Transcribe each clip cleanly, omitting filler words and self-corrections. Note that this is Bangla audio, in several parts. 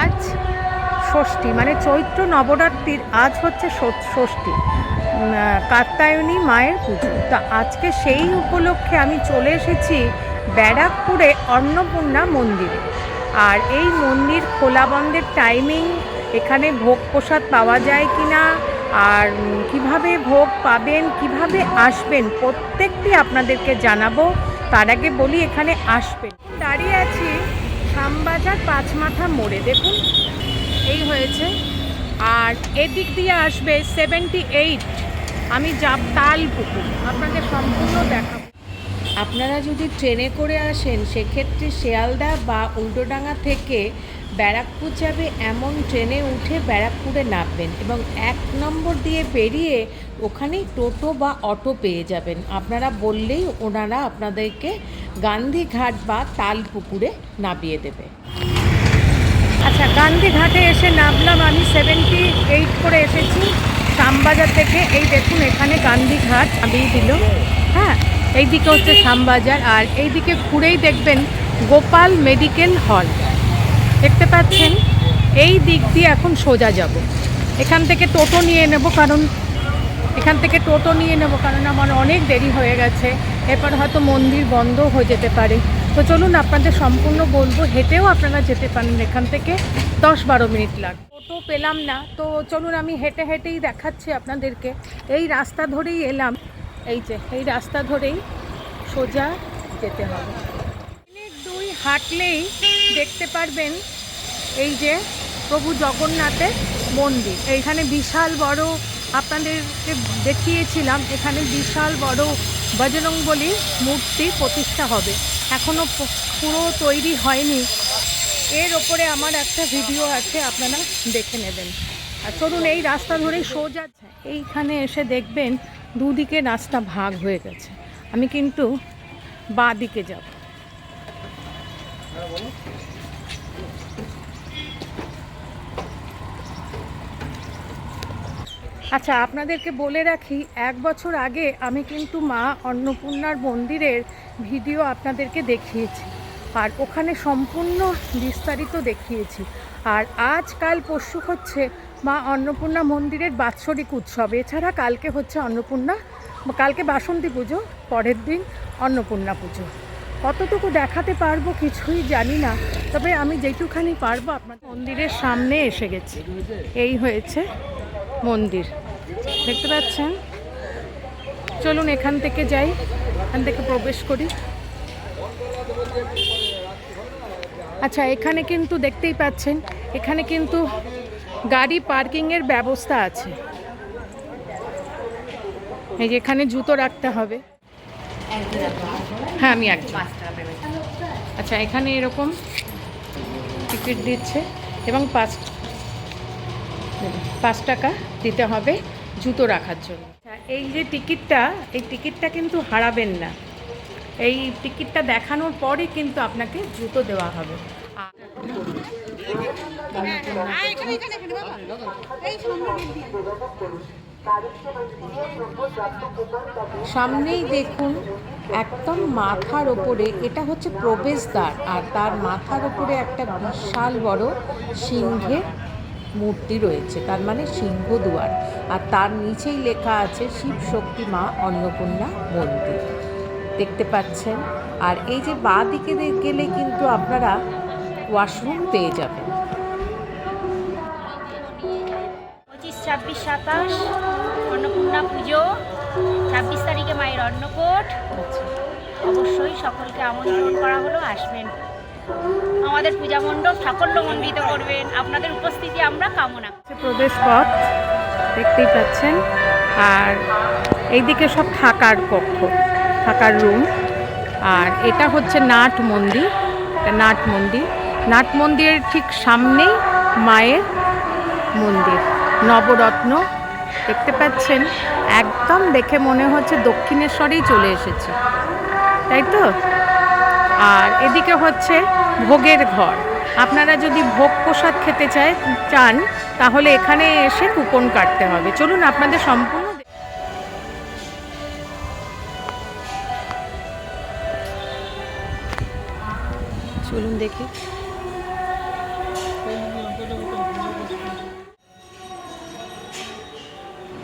আজ ষষ্ঠী, মানে চৈত্র নবরাত্রির আজ হচ্ছে ষষ্ঠী, কাত্যায়নী মায়ের পুজো। তা আজকে সেই উপলক্ষে আমি চলে এসেছি ব্যারাকপুরে অন্নপূর্ণা মন্দিরে। আর এই মন্দির খোলা বন্ধের টাইমিং, এখানে ভোগ প্রসাদ পাওয়া যায় কি না, আর কিভাবে ভোগ পাবেন, কিভাবে আসবেন, প্রত্যেকটি আপনাদেরকে জানাবো। তার আগে বলি এখানে আসবেন। দাঁড়িয়ে আছি শ্যামবাজার পাঁচমাথা মোড়ে, দেখুন এই হয়েছে। আর এদিক দিয়ে আসবে 78, আমি যাব তালপুকুর, আপনাদের সম্পূর্ণ দেখাবো। আপনারা যদি ট্রেনে করে আসেন সেক্ষেত্রে শিয়ালদা বা উল্টোডাঙ্গা থেকে ব্যারাকপুর যাবে এমন ট্রেনে উঠে ব্যারাকপুরে নামবেন এবং 1 নম্বর দিয়ে বেরিয়ে ওখানেই টোটো বা অটো পেয়ে যাবেন। আপনারা বললেই ওনারা আপনাদেরকে গান্ধীঘাট বা তালপুকুরে নামিয়ে দেবে। আচ্ছা, গান্ধীঘাটে এসে নামলাম, আমি 78 করে এসেছি শ্যামবাজার থেকে। এই দেখুন এখানে গান্ধীঘাট নামিয়ে দিল। হ্যাঁ, এইদিকে হচ্ছে শ্যামবাজার, আর এইদিকে ঘুরেই দেখবেন গোপাল মেডিকেল হল দেখতে পাচ্ছেন। এই দিক দিয়ে এখন সোজা যাব, এখান থেকে টোটো নিয়ে নেব, কারণ আমার অনেক দেরি হয়ে গেছে। এরপর হয়তো মন্দির বন্ধ হয়ে যেতে পারে। তো চলুন আপনাদের সম্পূর্ণ বলবো। হেঁটেও আপনারা যেতে পারেন, এখান থেকে 10-12 মিনিট লাগবে। টোটো পেলাম না, তো চলুন আমি হেঁটেই দেখাচ্ছি আপনাদেরকে। এই রাস্তা ধরেই এলাম, এই যে এই রাস্তা ধরেই সোজা যেতে হবে। মিনিট 2 হাঁটলেই দেখতে পারবেন এই যে প্রভু জগন্নাথের মন্দির। এইখানে বিশাল বড়, আপনাদেরকে দেখিয়েছিলাম, এখানে বিশাল বড় বজরংবলী মূর্তি প্রতিষ্ঠা হবে, এখনও পুরো তৈরি হয়নি। এর ওপরে আমার একটা ভিডিও আছে, আপনারা দেখে নেবেন। আর চলুন এই রাস্তা ধরেই সোজা। এইখানে এসে দেখবেন দুদিকে রাস্তা ভাগ হয়ে গেছে, আমি কিন্তু বাঁ দিকে যাব। আচ্ছা, আপনাদেরকে বলে রাখি, 1 বছর আগে আমি কিন্তু মা অন্নপূর্ণার মন্দিরের ভিডিও আপনাদেরকে দেখিয়েছি, আর ওখানে সম্পূর্ণ বিস্তারিত দেখিয়েছি। আর আজ কাল পরশু হচ্ছে মা অন্নপূর্ণা মন্দিরের বাৎসরিক উৎসব। এছাড়া কালকে হচ্ছে কালকে বাসন্তী পুজো, পরের দিন অন্নপূর্ণা পুজো। কতটুকু দেখাতে পারবো কিছুই জানি না, তবে আমি যেটুখানি পারবো আপনাদের। মন্দিরের সামনে এসে গেছি, এই হয়েছে মন্দির, দেখতে পাচ্ছেন। চলুন এখান থেকে যাই, এখান থেকে প্রবেশ করি। আচ্ছা, এখানে কিন্তু দেখতেই পাচ্ছেন, এখানে কিন্তু গাড়ি পার্কিংয়ের ব্যবস্থা আছে। এই যে এখানে জুতো রাখতে হবে। হ্যাঁ, আমি একজন। আচ্ছা, এখানে এরকম টিকিট দিচ্ছে এবং 5 টাকা দিতে হবে জুতো রাখার জন্য। এই যে টিকিটটা কিন্তু হারাবেন না। এই টিকিটটা দেখানোর পরে কিন্তু আপনাকে জুতো দেওয়া হবে। সামনেই দেখুন একদম মাথার ওপরে, এটা হচ্ছে প্রবেশদ্বার, আর তার মাথার ওপরে একটা বিশাল বড় সিংহের মূর্তি রয়েছে, তার মানে সিংহদুয়ার। আর তার নিচেই লেখা আছে শিব শক্তি মা অন্নপূর্ণা মন্দির, দেখতে পাচ্ছেন। আর এই যে বাঁ দিকে গেলে কিন্তু আপনারা ওয়াশরুম পেয়ে যাবেন। 25, 26, 27 অন্নপূর্ণা পুজো, 26 তারিখে মায়ের অন্নকূট। অবশ্যই সকলকে আমন্ত্রণ করা হলো, আসবেন। আমাদের পূজা মণ্ডপ সাফল্যমণ্ডিত করবেন, আপনাদের উপস্থিতি আমরা কামনা করি। প্রবেশ পথ দেখতেই পাচ্ছেন, আর এইদিকে সব থাকার কক্ষ, থাকার রুম। আর এটা হচ্ছে নাট মন্দির, নাট মন্দিরের ঠিক সামনেই মায়ের মন্দির, নবরত্ন দেখতে পাচ্ছেন। একদম দেখে মনে হচ্ছে দক্ষিণেশ্বরেই চলে এসেছি, তাই তো। আর এদিকে হচ্ছে ভোগের ঘর, আপনারা যদি ভোগ প্রসাদ খেতে চান তাহলে এখানে এসে কুপন কাটতে হবে। চলুন আপনাদের সম্পূর্ণ চলুন দেখি।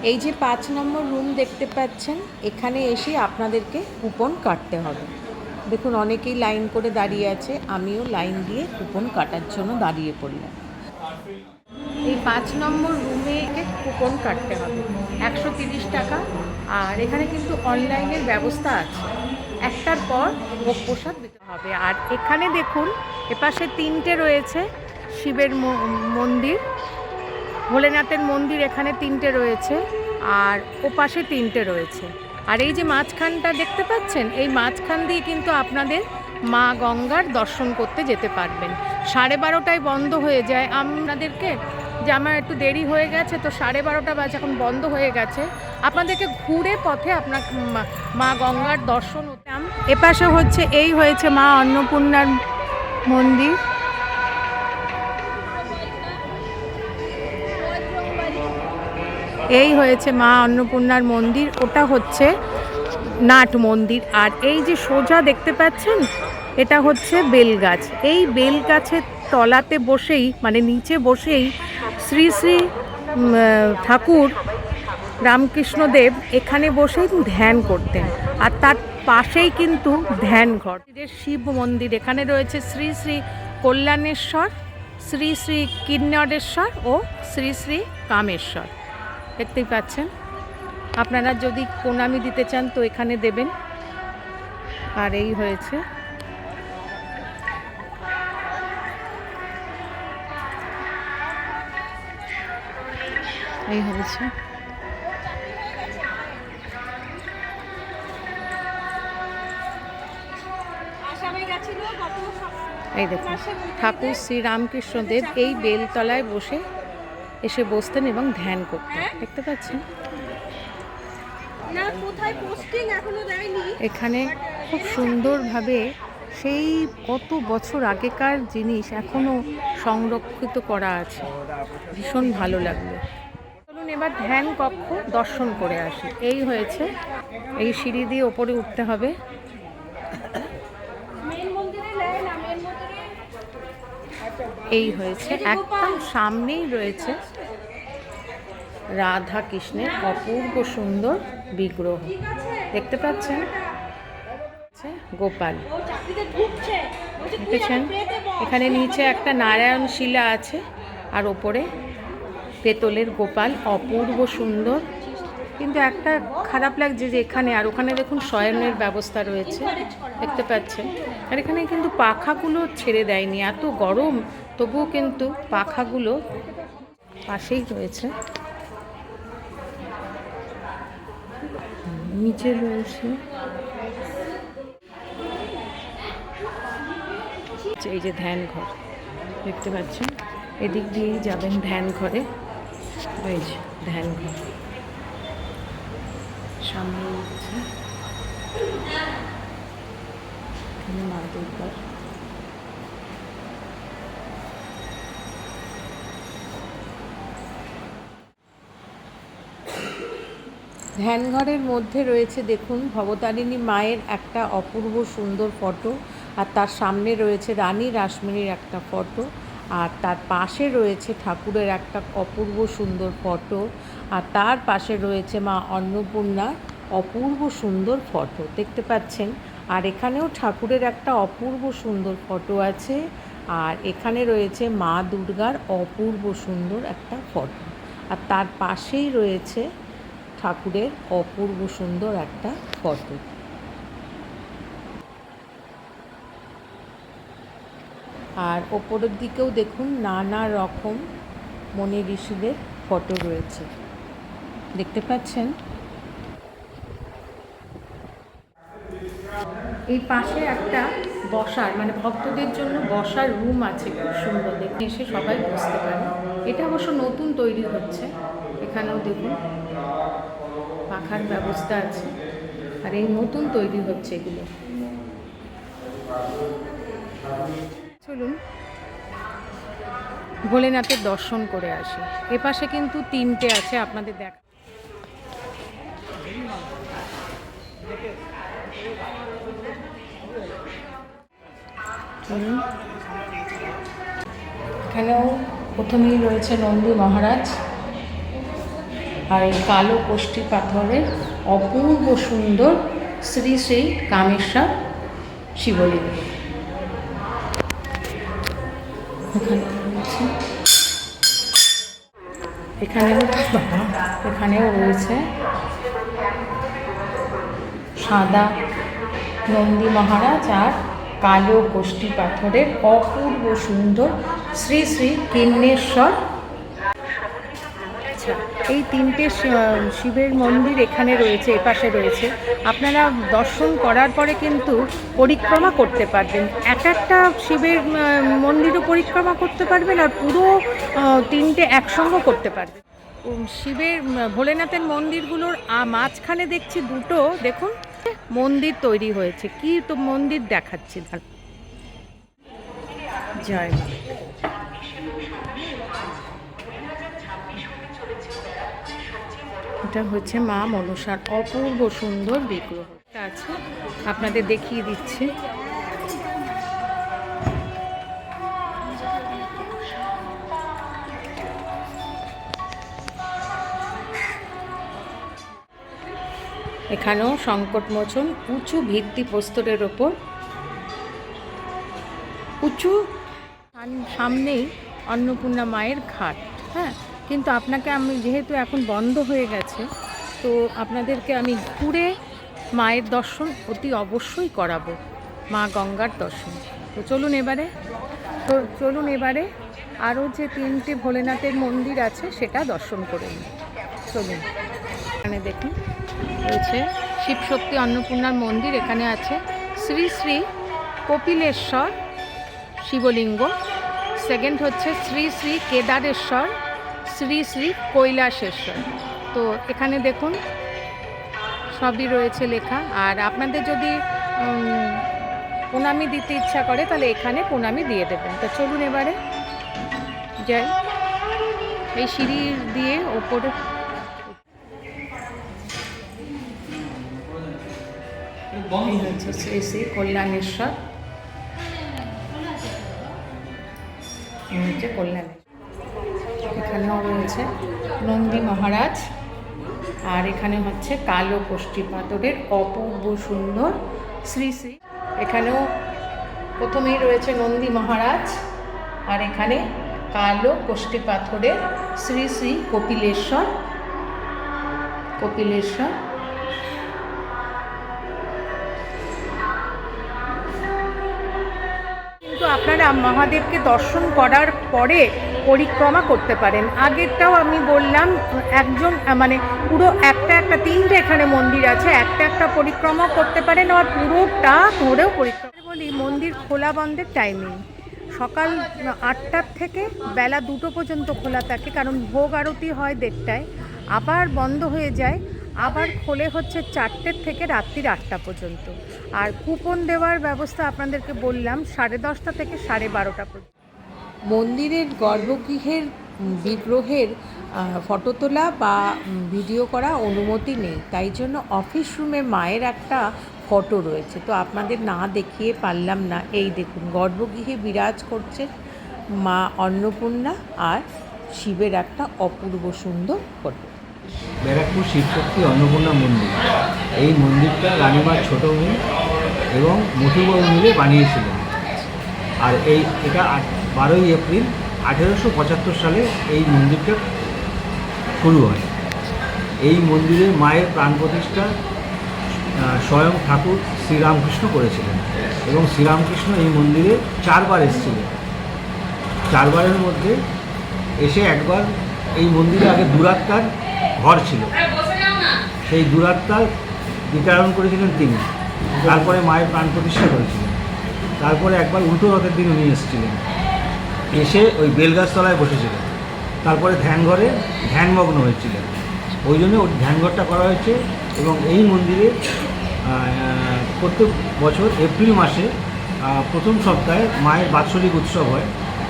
এই যে 5 নম্বর রুম দেখতে পাচ্ছেন, এখানে এসে আপনাদেরকে কুপন কাটতে হবে। দেখুন অনেকেই লাইন করে দাঁড়িয়ে আছে, আমিও লাইন দিয়ে কুপন কাটার জন্য দাঁড়িয়ে পড়লাম। এই 5 নম্বর রুমে কুপন কাটতে হবে 130 টাকা। আর এখানে কিন্তু অনলাইনের ব্যবস্থা আছে, একটার পর ভোগ প্রসাদ দিতে হবে। আর এখানে দেখুন এপাশে 3টে রয়েছে শিবের মন্দির, ভোলেনাথের মন্দির এখানে 3টে রয়েছে, আর ওপাশে 3টে রয়েছে। আর এই যে মাঝখানটা দেখতে পাচ্ছেন, এই মাঝখান দিয়ে কিন্তু আপনাদের মা গঙ্গার দর্শন করতে যেতে পারবেন। 12:30টায় বন্ধ হয়ে যায়। আপনাদেরকে যে আমার একটু দেরি হয়ে গেছে, তো 12:30 বাজে, এখন বন্ধ হয়ে গেছে। আপনাদেরকে ঘুরে পথে আপনার মা গঙ্গার দর্শন হতাম। এপাশে হচ্ছে এই হয়েছে মা অন্নপূর্ণার মন্দির। এই হয়েছে মা অন্নপূর্ণার মন্দির, ওটা হচ্ছে নাট মন্দির। আর এই যে সোজা দেখতে পাচ্ছেন, এটা হচ্ছে বেলগাছ। এই বেলগাছের তলাতে বসেই, মানে নিচে বসেই শ্রী শ্রী ঠাকুর রামকৃষ্ণদেব এখানে বসেই ধ্যান করতেন। আর তার পাশেই কিন্তু ধ্যানঘর, শিব মন্দির। এখানে রয়েছে শ্রী শ্রী কল্যাণেশ্বর, শ্রী শ্রী কিন্নরেশ্বর ও শ্রী শ্রী কামেশ্বর। দেখতেই পাচ্ছেন। আপনারা যদি প্রণামী দিতে চান তো এখানে দেবেন। আর এই হয়েছে এই দেখুন ঠাকুর শ্রী রামকৃষ্ণদেব এই বেলতলায় এসে বসতেন এবং ধ্যান করতেন। দেখতে পাচ্ছেন এখানে খুব সুন্দরভাবে সেই কত বছর আগেকার জিনিস এখনো সংরক্ষিত করা আছে, ভীষণ ভালো লাগলো। চলুন এবার ধ্যান কক্ষ দর্শন করে আসি। এই হয়েছে, এই সিঁড়ি দিয়ে ওপরে উঠতে হবে। এই হয়েছে, একদম সামনেই রয়েছে রাধা কৃষ্ণের অপূর্ব সুন্দর বিগ্রহ। দেখতে পাচ্ছেন গোপাল, দেখেছেন এখানে নিচে একটা নারায়ণ শিলা আছে, আর ওপরে পেতলের গোপাল, অপূর্ব সুন্দর। কিন্তু একটা খারাপ লাগছে যে এখানে আর ওখানে দেখুন শয়নের ব্যবস্থা রয়েছে, দেখতে পাচ্ছেন। আর এখানে কিন্তু পাখাগুলো ছেড়ে দেয়নি, এত গরম, তবুও কিন্তু পাখাগুলো পাশেই রয়েছে। নিচে রয়েছে এই যে ধ্যান ঘর, দেখতে পাচ্ছেন। এদিক দিয়েই যাবেন ধ্যান ঘরে। এই যে ধ্যান ঘর সামনে হচ্ছে মা দুর্গার। ধ্যানঘরের মধ্যে রয়েছে দেখুন ভবতারিণী মায়ের একটা অপূর্ব সুন্দর ফটো, আর তার সামনে রয়েছে রানী রাসমণির একটা ফটো, আর তার পাশে রয়েছে ঠাকুরের একটা অপূর্ব সুন্দর ফটো, আর তার পাশে রয়েছে মা অন্নপূর্ণার অপূর্ব সুন্দর ফটো, দেখতে পাচ্ছেন। আর এখানেও ঠাকুরের একটা অপূর্ব সুন্দর ফটো আছে, আর এখানে রয়েছে মা দুর্গার অপূর্ব সুন্দর একটা ফটো, আর তার পাশেই রয়েছে ঠাকুরের অপূর্ব সুন্দর একটা ফটো। আর ওপরের দিকেও দেখুন নানা রকম মনি ঋষিদের ফটো রয়েছে, দেখতে পাচ্ছেন। এই পাশে একটা বসার, মানে ভক্তদের জন্য বসার রুম আছে, খুব সুন্দর, দেখে এসে সবাই বসতে পারে। এটা অবশ্য নতুন তৈরি হচ্ছে। এখানেও দেখুন পাখার ব্যবস্থা আছে, আর এই নতুন তৈরি হচ্ছে এগুলো। চলুন ভোলেনাথের দর্শন করে আসি। এপাশে কিন্তু 3টে আছে, আপনাদের দেখা। এখানেও প্রথমেই রয়েছে নন্দী মহারাজ, আর এই কালো কোষ্ঠী পাথরের অপূর্ব সুন্দর শ্রী শ্রী কামেশ্বর শিবলিঙ্গ এখানেও রয়েছে সাদা নন্দী মহারাজ আর কালো কোষ্ঠী পাথরের অপূর্ব সুন্দর শ্রী শ্রী কিন্নেশ্বর। আচ্ছা, এই তিনটে শিবের মন্দির এখানে রয়েছে, এপাশে রয়েছে। আপনারা দর্শন করার পরে কিন্তু পরিক্রমা করতে পারবেন, এক একটা শিবের মন্দিরও পরিক্রমা করতে পারবেন আর পুরো তিনটে একসঙ্গে করতে পারবেন। শিবের ভোলেনাথের মন্দিরগুলোর মাঝখানে দেখছি দুটো দেখুন মন্দির তৈরি হয়েছে। কি তো মন্দির দেখাচ্ছি, জয় মা। এটা হচ্ছে মা মনসার অপূর্ব সুন্দর বিগ্রহ আছে, আপনাদের দেখিয়ে দিচ্ছি। এখানেও সংকটমোচন উঁচু ভিত্তিপ্রস্তরের ওপর উঁচু সামনেই অন্নপূর্ণা মায়ের ঘাট। হ্যাঁ, কিন্তু আপনাকে আমি যেহেতু এখন বন্ধ হয়ে গেছে, তো আপনাদেরকে আমি ঘুরে মায়ের দর্শন অতি অবশ্যই করাবো, মা গঙ্গার দর্শন। তো চলুন এবারে আরও যে তিনটে ভোলেনাথের মন্দির আছে সেটা দর্শন করে নিই। চলুন। এখানে দেখুন রয়েছে শিবশক্তি অন্নপূর্ণার মন্দির। এখানে আছে শ্রী শ্রী কপিলেশ্বর শিবলিঙ্গ, সেকেন্ড হচ্ছে শ্রী শ্রী কেদারেশ্বর, শ্রী শ্রী কৈলাসেশ্বর। তো এখানে দেখুন সবই রয়েছে লেখা। আর আপনাদের যদি প্রণামী দিতে ইচ্ছা করে তাহলে এখানে প্রণামী দিয়ে দেবেন। তো চলুন এবারে যাই। এই সিঁড়ি দিয়ে ওপরে হচ্ছে শ্রী শ্রী কল্যাণেশ্বর, হচ্ছে কল্যাণেশ্বর। এখানেও রয়েছে নন্দী মহারাজ, আর এখানে হচ্ছে কালো কোষ্ঠী পাথরের অপূর্ব সুন্দর শ্রী শ্রী। এখানেও প্রথমেই রয়েছে নন্দী মহারাজ, আর এখানে কালো কোষ্ঠী পাথরের শ্রী শ্রী কপিলেশ্বর। কিন্তু আপনারা মহাদেবকে দর্শন করার পরে পরিক্রমা করতে পারেন। আগেরটাও আমি বললাম, একজন মানে পুরো একটা তিনটে এখানে মন্দির আছে, একটা পরিক্রমা করতে পারেন আর পুরোটা ধরেও পরিক্রমা। বলি মন্দির খোলা বন্ধের টাইমিং সকাল 8টার থেকে বেলা 2টো পর্যন্ত খোলা থাকে, কারণ ভোগ আরতি হয় 1:30টায়, আবার বন্ধ হয়ে যায়, আবার খোলে হচ্ছে 4টে থেকে রাত্রির 8টা পর্যন্ত। আর কুপন দেওয়ার ব্যবস্থা আপনাদেরকে বললাম 10:30 থেকে 12:30 পর্যন্ত। মন্দিরের গর্ভগৃহের বিগ্রহের ফটো তোলা বা ভিডিও করা অনুমতি নেই, তাই জন্য অফিস রুমে মায়ের একটা ফটো রয়েছে, তো আপনাদের না দেখিয়ে পারলাম না। এই দেখুন গর্ভগৃহে বিরাজ করছে মা অন্নপূর্ণা আর শিবের একটা অপূর্ব সুন্দর ফটো। ব্যারাকপুর শিবশক্তি অন্নপূর্ণা মন্দির, এই মন্দিরটা রানীমার ছোট মেয়ে এবং মধুবাবু মিলে বানিয়েছিলেন। আর এটা 12ই এপ্রিল 1875 সালে এই মন্দিরটা শুরু হয়। এই মন্দিরে মায়ের প্রাণ প্রতিষ্ঠা স্বয়ং ঠাকুর শ্রীরামকৃষ্ণ করেছিলেন, এবং শ্রীরামকৃষ্ণ এই মন্দিরে 4বার এসেছিলেন। 4বারের মধ্যে এসে একবার এই মন্দিরে আগে দুরাত্মার ঘর ছিল, সেই দুরাত্মার বিতরণ করেছিলেন তিনি। তারপরে মায়ের প্রাণ প্রতিষ্ঠা করেছিলেন। তারপরে একবার উল্টো রথের দিন উনি এসেছিলেন, এসে ওই বেলগাছতলায় বসেছিলেন। তারপরে ধ্যানঘরে ধ্যানমগ্ন হয়েছিলেন, ওই জন্য ওই ধ্যানঘরটা করা হয়েছে। এবং এই মন্দিরে প্রত্যেক বছর এপ্রিল মাসে প্রথম সপ্তাহে মায়ের বাৎসরিক উৎসব হয়,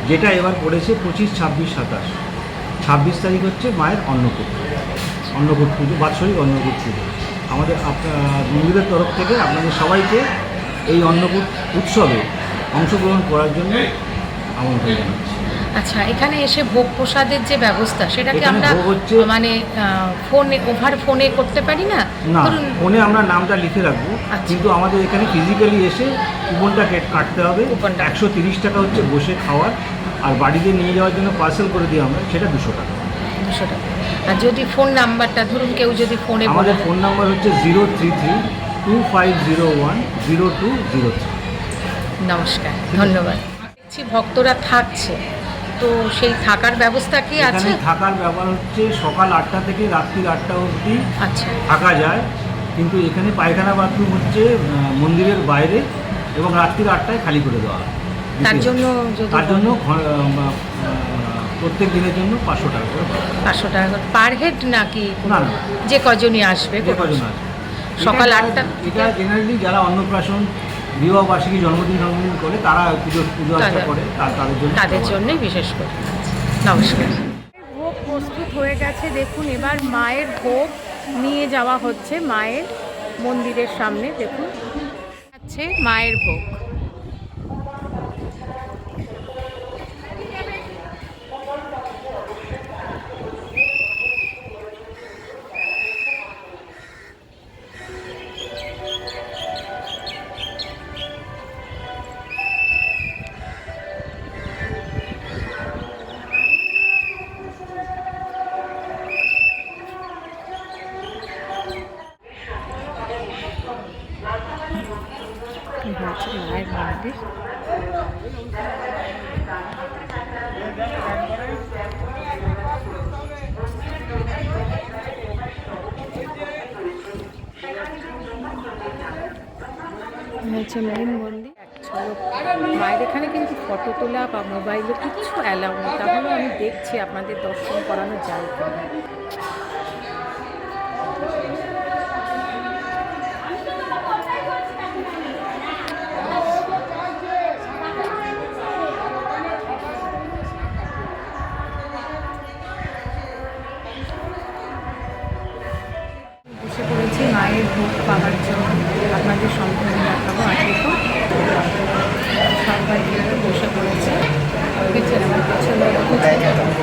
যেটা এবার পড়েছে 25, 26, 27। 26 তারিখ হচ্ছে মায়ের অন্নকূট পুজো, বাৎসরিক অন্নকূট পুজো। আমাদের মন্দিরের তরফ থেকে আপনাদের সবাইকে এই অন্নকূট উৎসবে অংশগ্রহণ করার জন্য আমন্ত্রণ জানাচ্ছি। আচ্ছা, এখানে এসে ভোগ প্রসাদের যে ব্যবস্থা সেটাকে এখানে আমরা ভোগ হচ্ছে- মানে ফোনে করতে পারি না? না, ধরুন, ফোনে আমরা নামটা লিখে রাখবো, আচ্ছা। কিন্তু আমাদের এখানে ফিজিক্যালি এসে কুপনটা কাটতে হবে। কুপনটা। 130 টাকা হচ্ছে বসে খাওয়ার, আর বাড়িতে নিয়ে যাওয়ার জন্য পার্সেল করে দিই আমরা, সেটা 200 টাকা। 200 টাকা। আর যদি ফোন নাম্বারটা ধরুন কেউ যদি ফোনে আমাদের বলে- ফোন নাম্বার হচ্ছে 033-2501-0203। নমস্কার, ধন্যবাদ। দেখছি ভক্তরা থাকছে, তো সেই থাকার ব্যবস্থা কি আছে? এখানে থাকার ব্যাপার হচ্ছে সকাল 8টা থেকে রাত্রি 8টা অবধি আচ্ছা, থাকা যায়, কিন্তু এখানে পায়খানা বাথরুম হচ্ছে মন্দিরের বাইরে, এবং রাত্রি 8টায় খালি করে দেওয়া হয়। তার জন্য যদি তার জন্য প্রত্যেক দিনের জন্য 500 টাকা করে পাওয়া যায়। 500 টাকা পার হেড নাকি? না, না, যে কজনই আসবে, যে কজন আছে। সকাল এটা- 8টা এটা জেনারেলি যারা অন্নপ্রাশন, বিবাহবার্ষিকী, জন্মদিন করে, তারা পুজো আর্চা তাদের- করে, তাদের জন্যই বিশেষ করে। নমস্কার। ভোগ প্রস্তুত হয়ে গেছে, দেখুন এবার মায়ের ভোগ নিয়ে যাওয়া হচ্ছে মায়ের মন্দিরের সামনে। দেখুন আছে মায়ের ভোগ। হচ্ছে মায়ের মন্দির। হচ্ছে মেইন মন্দির। মায়ের এখানে কিন্তু ফটো তোলা বা মোবাইলে কিছু অ্যালাউ নেই, তাহলে আমি দেখছি আপনাদের দর্শন করানো যায় কিনা। বসে পড়েছি মায়ের ভোগ পাওয়ার জন্য, আপনাদের সম্পূর্ণ দেখাবো। আজকে তো সবাই কিন্তু বসে পড়েছে, পেছনে আমার পেছনে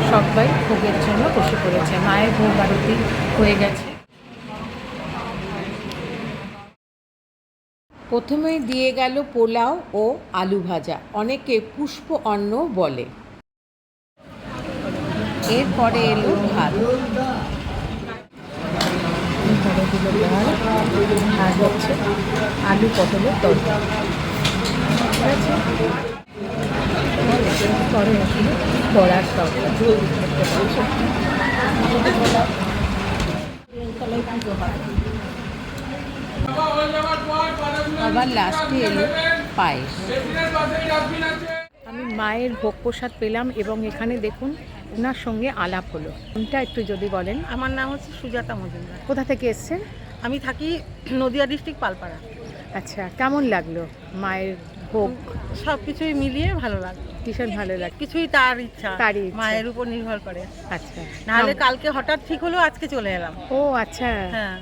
সবাই ভোগের জন্য বসে পড়েছে। মায়ের ভোগ আরতি হয়ে গেছে। প্রথমে দিয়ে গেল পোলাও ও আলু ভাজা, অনেকে পুষ্প অন্ন বলে। এরপরে এলো ভাত, আর হচ্ছে আলু পটলের তরকারি। পরে আসলে বড়ার তরকারি। আবার লাস্টে এলো পায়েস। আমি মায়ের ভোগ প্রসাদ পেলাম এবং এখানে দেখুন ওনার সঙ্গে আলাপ হলো। কোনটা একটু যদি বলেন। আমার নাম হচ্ছে সুজাতা মজুমদার। কোথা থেকে এসছেন? আমি থাকি নদিয়া ডিস্ট্রিক্ট পালপাড়া। আচ্ছা, কেমন লাগলো মায়ের ভোগ? সব কিছুই মিলিয়ে ভালো লাগলো, ভীষণ ভালো লাগলো। কিছুই তার ইচ্ছা, তারই ইচ্ছা। মায়ের উপর নির্ভর করে। আচ্ছা, নাহলে কালকে হঠাৎ ঠিক হলো, আজকে চলে এলাম। ও আচ্ছা, হ্যাঁ,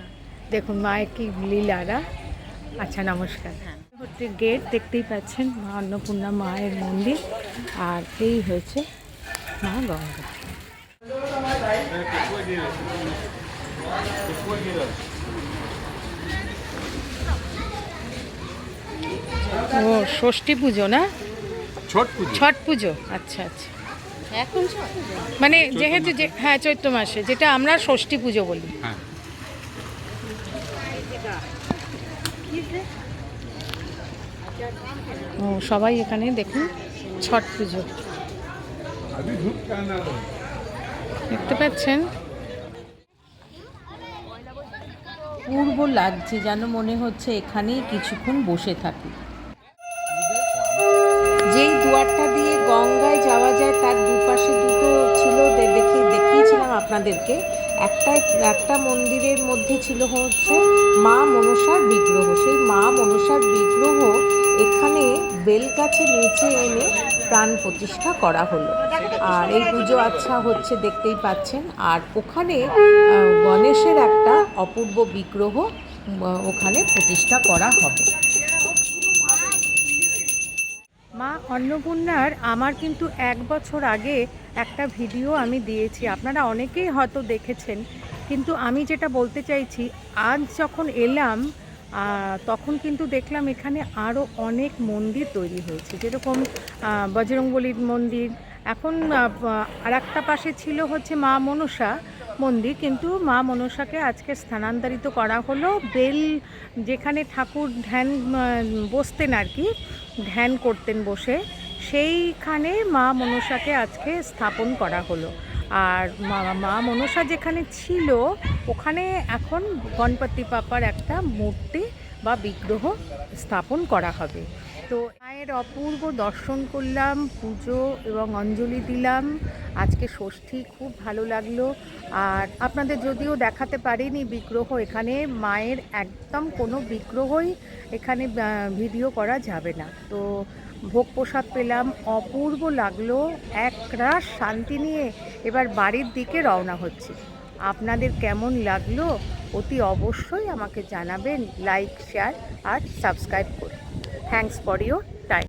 দেখুন মায়ের কি লীলারা। আচ্ছা, নমস্কার। হ্যাঁ। হচ্ছে গেট, দেখতেই পাচ্ছেন মা অন্নপূর্ণা মায়ের মন্দির, আর এই হয়েছে মা গঙ্গা। ও ষষ্ঠী পুজো না? ছট পুজো। আচ্ছা আচ্ছা, এখন মানে যেহেতু হ্যাঁ চৈত্র মাসে, যেটা আমরা ষষ্ঠী পুজো বলি। ও সবাই এখানে দেখুন ছট পুজো দেখতে পাচ্ছেন। পূর্ব লাগছে, যেন মনে হচ্ছে এখানেই কিছুক্ষণ বসে থাকি। যেই দুয়ারটা দিয়ে গঙ্গায় যাওয়া যায় তার দুপাশে দুটো ছিল, দেখিয়েছিলাম আপনাদেরকে। একটা মন্দিরের মধ্যে ছিল হচ্ছে মা মনসার বিগ্রহ। সেই মা মনসার বিগ্রহ এখানে বেলগাছের নিচে এনে প্রাণ প্রতিষ্ঠা করা হলো, আর এই পুজো আচ্ছা হচ্ছে দেখতেই পাচ্ছেন। আর ওখানে গণেশের একটা অপূর্ব বিগ্রহ ওখানে প্রতিষ্ঠা করা হবে। মা অন্নপূর্ণার আমার কিন্তু 1 বছর আগে একটা ভিডিও আমি দিয়েছি, আপনারা অনেকেই হয়তো দেখেছেন। কিন্তু আমি যেটা বলতে চাইছি, আজ যখন এলাম তখন কিন্তু দেখলাম এখানে আরও অনেক মন্দির তৈরি হয়েছে, যেরকম বজরংবলীর মন্দির। এখন আর একটা পাশে ছিল হচ্ছে মা মনসা মন্দির, কিন্তু মা মনসাকে আজকে স্থানান্তরিত করা হলো বেল, যেখানে ঠাকুর ধ্যান বসতেন আর কি, ধ্যান করতেন বসে, সেইখানে মা মনসাকে আজকে স্থাপন করা হলো। আর মা মনসা যেখানে ছিল ওখানে এখন গণপতি বাপ্পার একটা মূর্তি বা বিগ্রহ স্থাপন করা হবে। তো মায়ের অপূর্ব দর্শন করলাম, পুজো এবং অঞ্জলি দিলাম। আজকে ষষ্ঠী, খুব ভালো লাগলো। আর আপনাদের যদিও দেখাতে পারিনি বিগ্রহ, এখানে মায়ের একদম কোনো বিগ্রহই এখানে ভিডিও করা যাবে না। তো ভোগ প্রসাদ পেলাম, অপূর্ব লাগলো, একরাশ শান্তি নিয়ে এবার বাড়ির দিকে রওনা হচ্ছি। আপনাদের কেমন লাগলো অতি অবশ্যই আমাকে জানাবেন, লাইক, শেয়ার আর সাবস্ক্রাইব করে। Thanks for your time.